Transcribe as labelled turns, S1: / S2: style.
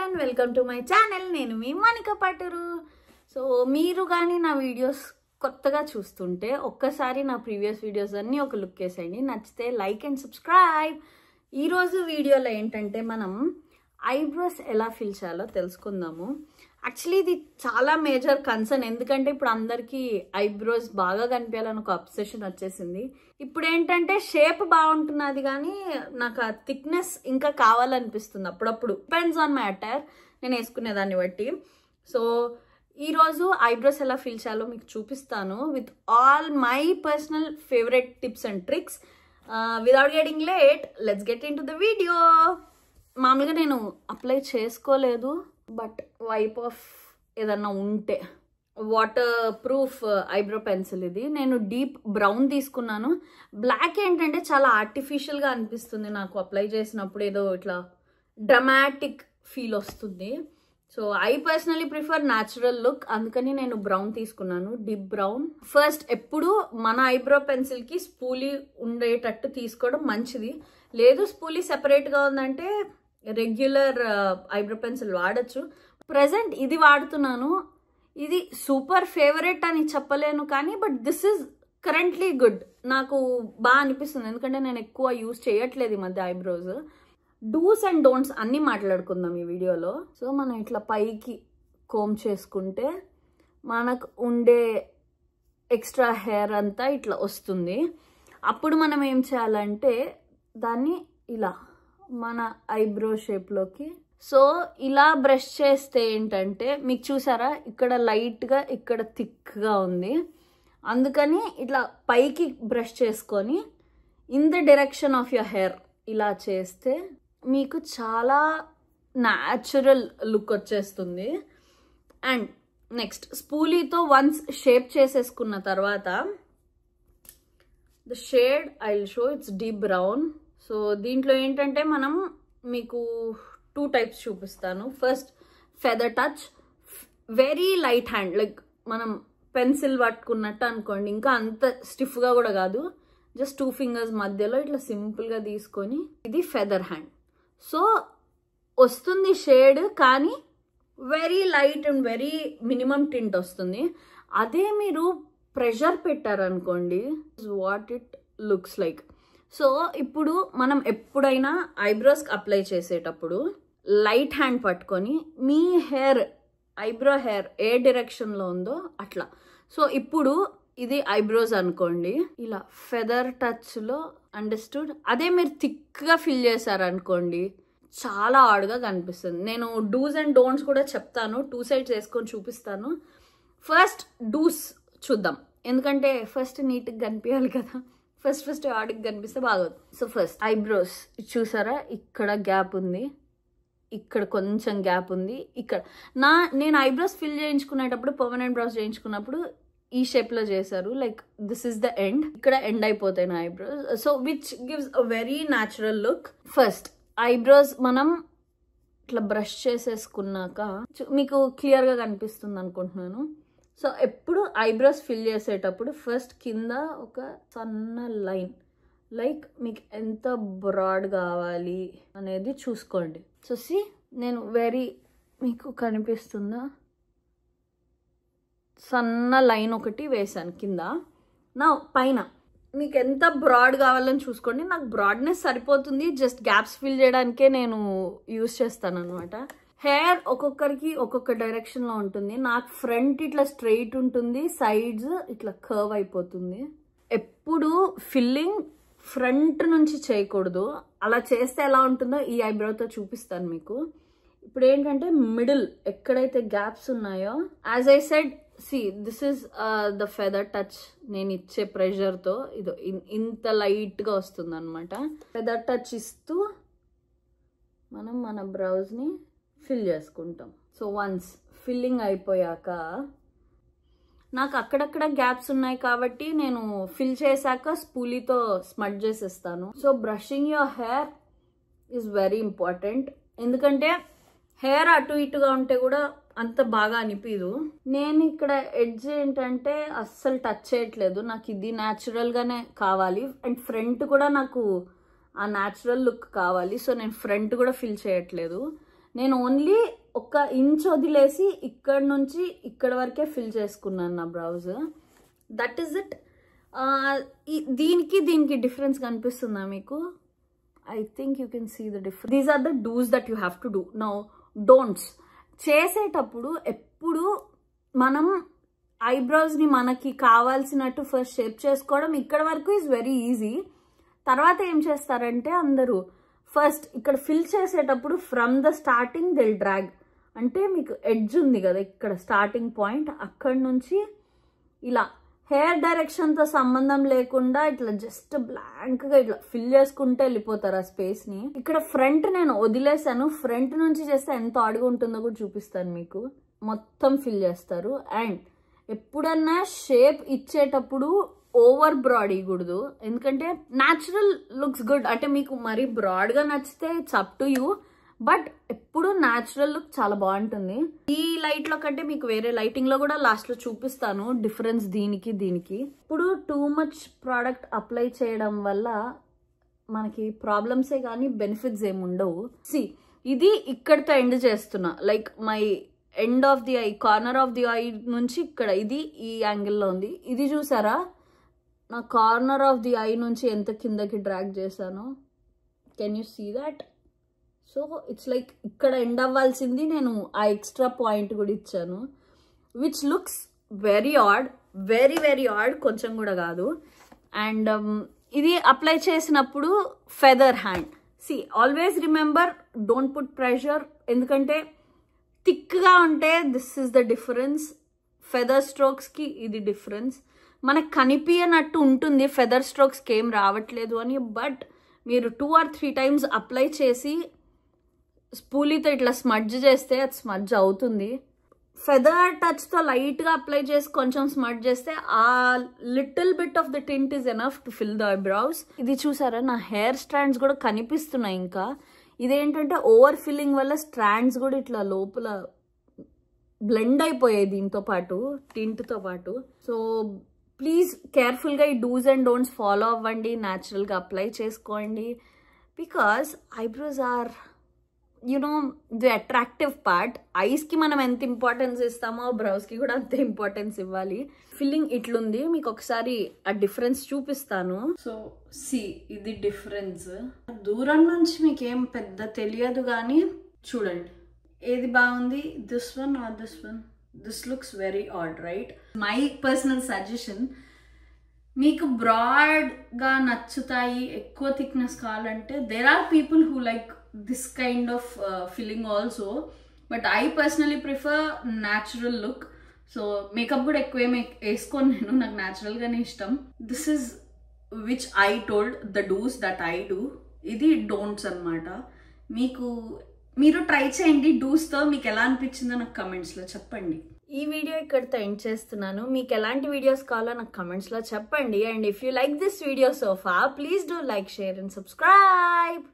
S1: and welcome to my channel. నేను మీ Manika పటరు. So మీరు కానీ నా వీడియోస్ కొత్తగా చూస్తుంటే ఒక్కసారి నా ప్రీవియస్ వీడియోస్ అన్నీ ఒక లుక్ వేసేయండి. నచ్చితే లైక్ అండ్ సబ్స్క్రైబ్. ఈరోజు వీడియోలో ఏంటంటే మనం ఐబ్రోస్ ఎలా ఫిల్ చేయాలో తెలుసుకుందాము. యాక్చువల్లీ ఇది చాలా మేజర్ కన్సర్న్, ఎందుకంటే ఇప్పుడు అందరికీ ఐబ్రోస్ బాగా కనిపించాలని ఒక అబ్సెషన్ వచ్చేసింది. ఇప్పుడు ఏంటంటే షేప్ బాగుంటున్నది కానీ నాకు ఆ థిక్నెస్ ఇంకా కావాలనిపిస్తుంది అప్పుడప్పుడు. డిపెండ్స్ ఆన్ మై అటైర్, నేను వేసుకునేదాన్ని బట్టి. సో ఈరోజు ఐబ్రోస్ ఎలా ఫిల్ చేయాలో మీకు చూపిస్తాను with all my personal favourite tips and tricks. Without getting late, let's get in to the video. మామూలుగా నేను అప్లై చేసుకోలేదు, బట్ వైప్ ఆఫ్ ఏదన్నా ఉంటే వాటర్ ప్రూఫ్ ఐబ్రో పెన్సిల్ ఇది. నేను డీప్ బ్రౌన్ తీసుకున్నాను. బ్లాక్ ఏంటంటే చాలా ఆర్టిఫిషియల్గా అనిపిస్తుంది నాకు అప్లై చేసినప్పుడు, ఏదో ఇట్లా డ్రమాటిక్ ఫీల్ వస్తుంది. So I personally prefer natural look, అందుకని నేను బ్రౌన్ తీసుకున్నాను, డీప్ బ్రౌన్. ఫస్ట్ ఎప్పుడు మన ఐబ్రో పెన్సిల్కి స్పూలీ ఉండేటట్టు తీసుకోవడం మంచిది. లేదు స్పూలీ సెపరేట్గా ఉందంటే రెగ్యులర్ ఐబ్రో పెన్సిల్ వాడచ్చు. ప్రజెంట్ ఇది వాడుతున్నాను. ఇది సూపర్ ఫేవరెట్ అని చెప్పలేను కానీ but this is currently good. నాకు బాగా అనిపిస్తుంది, ఎందుకంటే నేను ఎక్కువ యూజ్ చేయట్లేదు ఈ మధ్య ఐబ్రోస్. డూస్ అండ్ డోంట్స్ అన్నీ మాట్లాడుకుందాం ఈ వీడియోలో. సో మనం ఇట్లా పైకి కోమ్ చేసుకుంటే మనకు ఉండే ఎక్స్ట్రా హెయిర్ అంతా ఇట్లా వస్తుంది. అప్పుడు మనం ఏం చేయాలంటే దాన్ని ఇలా మన ఐబ్రో షేప్లోకి, సో ఇలా బ్రష్ చేస్తే ఏంటంటే మీకు చూసారా ఇక్కడ లైట్గా ఇక్కడ థిక్గా ఉంది, అందుకని ఇట్లా పైకి బ్రష్ చేసుకొని in the direction of your hair ఇలా చేస్తే మీకు చాలా న్యాచురల్ లుక్ వచ్చేస్తుంది. అండ్ నెక్స్ట్ స్పూలీతో వన్స్ షేప్ చేసేసుకున్న తర్వాత the shade I will show, it's deep brown. So దీంట్లో ఏంటంటే మనం మీకు 2 టైప్స్ చూపిస్తాను. First feather touch, very light hand, like మనం పెన్సిల్ పట్టుకున్నట్టు అనుకోండి, ఇంకా అంత స్టిఫ్గా కూడా కాదు, జస్ట్ 2 ఫింగర్స్ మధ్యలో ఇట్లా సింపుల్గా తీసుకొని, ఇది ఫెదర్ హ్యాండ్. సో వస్తుంది షేడ్ కానీ very light and very minimum tint వస్తుంది. అదే మీరు ప్రెషర్ పెట్టారనుకోండి, what it looks like. So ఇప్పుడు మనం ఎప్పుడైనా ఐబ్రోస్కి అప్లై చేసేటప్పుడు లైట్ హ్యాండ్ పట్టుకొని మీ హెయిర్, ఐబ్రో హెయిర్ ఏ డైరెక్షన్లో ఉందో అట్లా. సో ఇప్పుడు ఇది ఐబ్రోస్ అనుకోండి, ఇలా ఫెదర్ టచ్లో, అండర్స్టూడ్. అదే మీరు థిక్గా ఫిల్ చేశారనుకోండి చాలా ఆడ్గా కనిపిస్తుంది. నేను డూస్ అండ్ డోంట్స్ కూడా చెప్తాను, 2 సైడ్స్ వేసుకొని చూపిస్తాను. ఫస్ట్ డూస్ చూద్దాం, ఎందుకంటే ఫస్ట్ నీట్గా కనిపించాలి కదా. ఫస్ట్ ఆడికి కనిపిస్తే బాగోదు. సో ఫస్ట్ ఐబ్రోస్ చూసారా, ఇక్కడ గ్యాప్ ఉంది, ఇక్కడ కొంచెం గ్యాప్ ఉంది, ఇక్కడ నేను ఐబ్రోస్ ఫిల్ చేయించుకునేటప్పుడు, పర్మనెంట్ బ్రోస్ చేయించుకున్నప్పుడు ఈ షేప్లో చేశారు, like this is the end, ఇక్కడ ఎండ్ అయిపోతాయి నా eyebrows. So which gives a very natural look. First eyebrows మనం ఇట్లా బ్రష్ చేసేసుకున్నాక మీకు క్లియర్గా కనిపిస్తుంది అనుకుంటున్నాను. సో ఎప్పుడు ఐబ్రోస్ ఫిల్ చేసేటప్పుడు ఫస్ట్ కింద ఒక సన్న లైన్, లైక్ మీకు ఎంత బ్రాడ్ కావాలి అనేది చూసుకోండి. సో సి నేను మీకు కనిపిస్తుందా, సన్న లైన్ ఒకటి వేసాను కింద. నా పైన మీకు ఎంత బ్రాడ్ కావాలని చూసుకోండి. నాకు బ్రాడ్నెస్ సరిపోతుంది, జస్ట్ గ్యాప్స్ ఫిల్ చేయడానికే నేను యూజ్ చేస్తాను అనమాట. హెయిర్ ఒక్కొక్కరికి ఒక్కొక్క డైరెక్షన్లో ఉంటుంది. నాకు ఫ్రంట్ ఇట్లా స్ట్రెయిట్ ఉంటుంది, సైడ్స్ ఇట్లా కర్వ్ అయిపోతుంది. ఎప్పుడు ఫిల్లింగ్ ఫ్రంట్ నుంచి చేయకూడదు, అలా చేస్తే ఎలా ఉంటుందో ఈ ఐబ్రోతో చూపిస్తాను మీకు. ఇప్పుడు ఏంటంటే మిడిల్ ఎక్కడైతే గ్యాప్స్ ఉన్నాయో, as I said, see this is the feather touch. నేను ఇచ్చే ప్రెషర్తో ఇది ఇంత లైట్గా వస్తుంది అనమాట. ఫెదర్ టచ్ ఇస్తూ మనం మన బ్రౌజ్ని ఫిల్ చేసుకుంటాం. సో వన్స్ ఫిల్లింగ్ అయిపోయాక, నాకు అక్కడక్కడ గ్యాప్స్ ఉన్నాయి కాబట్టి నేను ఫిల్ చేశాక స్పూలీతో స్మడ్ చేసేస్తాను. So brushing your hair is very important, ఎందుకంటే హెయిర్ అటు ఇటుగా ఉంటే కూడా అంత బాగా అనిపించదు. నేను ఇక్కడ ఎడ్జ్ ఏంటంటే అస్సలు టచ్ చేయట్లేదు, నాకు ఇది న్యాచురల్గానే కావాలి. అండ్ ఫ్రంట్ కూడా నాకు ఆ న్యాచురల్ లుక్ కావాలి. సో నేను ఫ్రంట్ కూడా ఫిల్ చేయట్లేదు, నేను ఓన్లీ ఒక ఇంచ్ వదిలేసి ఇక్కడ నుంచి ఇక్కడ వరకే ఫిల్ చేసుకున్నాను నా బ్రౌజ్. That is it. దీనికి డిఫరెన్స్ కనిపిస్తుందా మీకు? I think you can see the difference. These are the do's that you have to do. Now, don'ts. చేసేటప్పుడు ఎప్పుడు మనం ఐబ్రోస్ని మనకి కావాల్సినట్టు ఫస్ట్ షేప్ చేసుకోవడం ఇక్కడ వరకు ఈజ్ వెరీ ఈజీ. తర్వాత ఏం చేస్తారంటే అందరూ ఫస్ట్ ఇక్కడ ఫిల్ చేసేటప్పుడు from the starting till drag. అంటే మీకు ఎడ్జ్ ఉంది కదా ఇక్కడ స్టార్టింగ్ పాయింట్, అక్కడి నుంచి ఇలా హెయిర్ డైరెక్షన్తో సంబంధం లేకుండా ఇట్లా జస్ట్ బ్లాంక్గా ఇట్లా ఫిల్ చేసుకుంటే వెళ్ళిపోతారు ఆ స్పేస్ని. ఇక్కడ ఫ్రంట్ నేను వదిలేసాను, ఫ్రంట్ నుంచి చేస్తే ఎంత ఆడుగా ఉంటుందో కూడా చూపిస్తాను మీకు. మొత్తం ఫిల్ చేస్తారు. అండ్ ఎప్పుడన్నా షేప్ ఇచ్చేటప్పుడు ఓవర్ బ్రాడ్ ఇవ్వకూడదు, ఎందుకంటే న్యాచురల్ లుక్స్ గుడ్. అంటే మీకు మరీ బ్రాడ్గా నచ్చితే it's up to you, but ఎప్పుడు న్యాచురల్ లుక్ చాలా బాగుంటుంది. ఈ లైట్ లో కంటే మీకు వేరే లైటింగ్ లో కూడా లాస్ట్ లో చూపిస్తాను డిఫరెన్స్ దీనికి. ఇప్పుడు టూ మచ్ ప్రోడక్ట్ అప్లై చేయడం వల్ల మనకి ప్రాబ్లమ్సే కానీ బెనిఫిట్స్ ఏమి ఉండవు. ఇది ఇక్కడితో ఎండ్ చేస్తున్నా, like my end of the I, corner of the I నుంచి ఇక్కడ ఇది ఈ యాంగిల్లో ఉంది. ఇది చూసారా నా కార్నర్ ఆఫ్ ది ఐ నుంచి ఎంత కిందకి డ్రాగ్ చేశాను? Can you see that? So it's like ఇక్కడ ఎండ్ అవ్వాల్సింది నేను ఆ ఎక్స్ట్రా పాయింట్ కూడా ఇచ్చాను, which looks very odd, very odd, కొంచెం కూడా కాదు. అండ్ ఇది అప్లై చేసినప్పుడు feather hand. Always remember, don't put pressure, ఎందుకంటే థిక్గా ఉంటే this is the difference. Feather స్ట్రోక్స్కి ఇది డిఫరెన్స్. మనకు కనిపించనట్టు ఉంటుంది ఫెదర్ స్ట్రోక్స్కి ఏం రావట్లేదు అని, బట్ మీరు 2 or 3 times అప్లై చేసి స్పూలీతో ఇట్లా స్మడ్జ్ చేస్తే అది స్మడ్జ్ అవుతుంది. ఫెదర్ టచ్తో లైట్గా అప్లై చేసి కొంచెం స్మడ్జ్ చేస్తే ఆ little bit of the tint is enough to fill the eyebrows. ఇది చూసారా నా హెయిర్ స్ట్రాండ్స్ కూడా కనిపిస్తున్నాయి. ఇంకా ఇదేంటంటే ఓవర్ ఫిల్లింగ్ వల్ల స్ట్రాండ్స్ కూడా ఇట్లా లోపల బ్లెండ్ అయిపోయాయి దీంతో పాటు, టింట్తో పాటు. సో ప్లీజ్ కేర్ఫుల్గా ఈ డూస్ అండ్ డోంట్స్ ఫాలో అవ్వండి, న్యాచురల్గా అప్లై చేసుకోండి. Because eyebrows are the attractive part. ఐస్కి మనం ఎంత ఇంపార్టెన్స్ ఇస్తామో బ్రౌస్కి కూడా అంతే ఇంపార్టెన్స్ ఇవ్వాలి. ఫిల్లింగ్ ఇట్లుంది, మీకు ఒకసారి ఆ డిఫరెన్స్ చూపిస్తాను. సో ఇది డిఫరెన్స్. దూరం నుంచి మీకు ఏం పెద్ద తెలియదు కానీ చూడండి ఏది బాగుంది. This one or this one? This looks very odd, right? My personal suggestion, మీకు బ్రాడ్గా నచ్చుతాయి, ఎక్కువ థిక్నెస్ కావాలంటే there are people who like this kind of filling also, but I personally prefer natural look. So makeup kuda ekkuve eskonu nenu, నాకు natural gaane ishtam. This is which I told the do's that I do. ఇది don'ts అన్నమాట. మీరు try చేయండి do's తో, మీకు ఎలా అనిపించిందో నాకు కమెంట్స్ లో చెప్పండి. ఈ వీడియో ఇక్కడితో ఎండ్ చేస్తున్నాను. మీకు ఎలాంటి వీడియోస్ కావాలో నాకు కమెంట్స్ లో చెప్పండి. And if you like this video so far, please do like, share and subscribe.